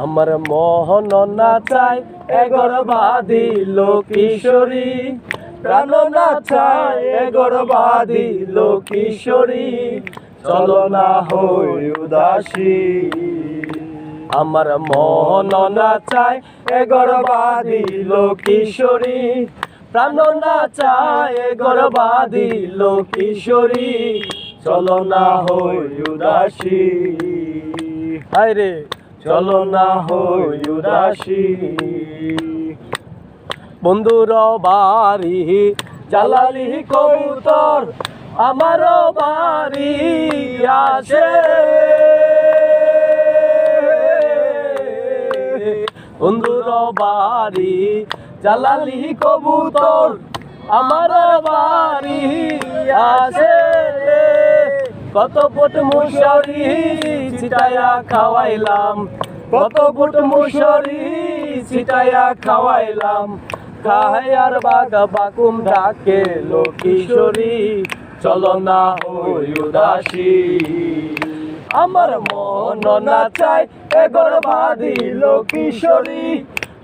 আমার মোহন নাচায় এগরবাদি লোকিশোরী, প্রাণ নাচায় এগরবাদি লোকিশোরী, চলো না হই উদাসী। আমার মোহন নাচায় এগরবাদি লোকিশোরী, প্রাণ নাচায় এগরবাদি লোকিশোরী, চলো না হই উদাসী। হায় রে চলো না হই উদাসী। বন্ধুর বাড়ি জালালি কবুতর আমার বাড়ি আসে, বন্ধুর বাড়ি জালালি কবুতর আমার বাড়ি আসে। কত ফুট মুশারি ছিটাইয়া খাওয়াইলাম, কত ফুট মুশারি ছিটাইয়া খাওয়াইলাম, খায়ার বাগা বাকুম ডাকে লোকিশোরী, চলো না হই উদাসী। আমার মন নাচায় এগরবাদি লোকিশোরী,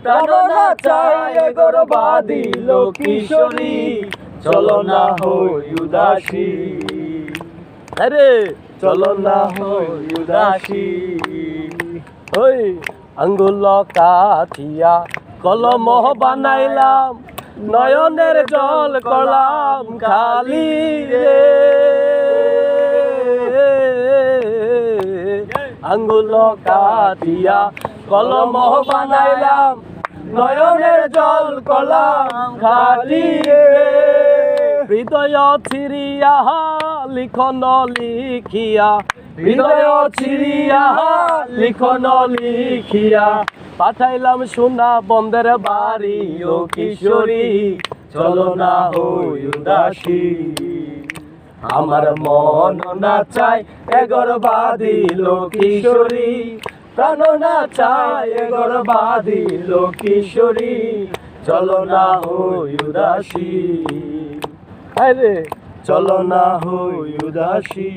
প্রাণ নাচায় এগরবাদি লোকিশোরী, চলো না হই উদাসী। আরে চলো না হই উদাসী। ওই আঙ্গুল কাঠিয়া কলম বানাইলাম, নয়নের জল করলাম খালি রে। আঙ্গুল কাঠিয়া কলম বানাইলাম, নয়নের জল করলাম খালি রে। হৃদয় ছিড়িয়া লিখন লিখিয়া, হৃদয় ছিড়িয়া লিখন লিখিয়া, পাঠাইলাম সোনা বন্ধের বাড়ি ও কিশোরী, চলো না হই উদাসী। আমার মন নাচায় এগরবাদি লোকিশোরী, প্রাণ নাচায় এগরবাদি লোকিশোরী, চলো না হই উদাসী। আরে চলো না হই উদাসী।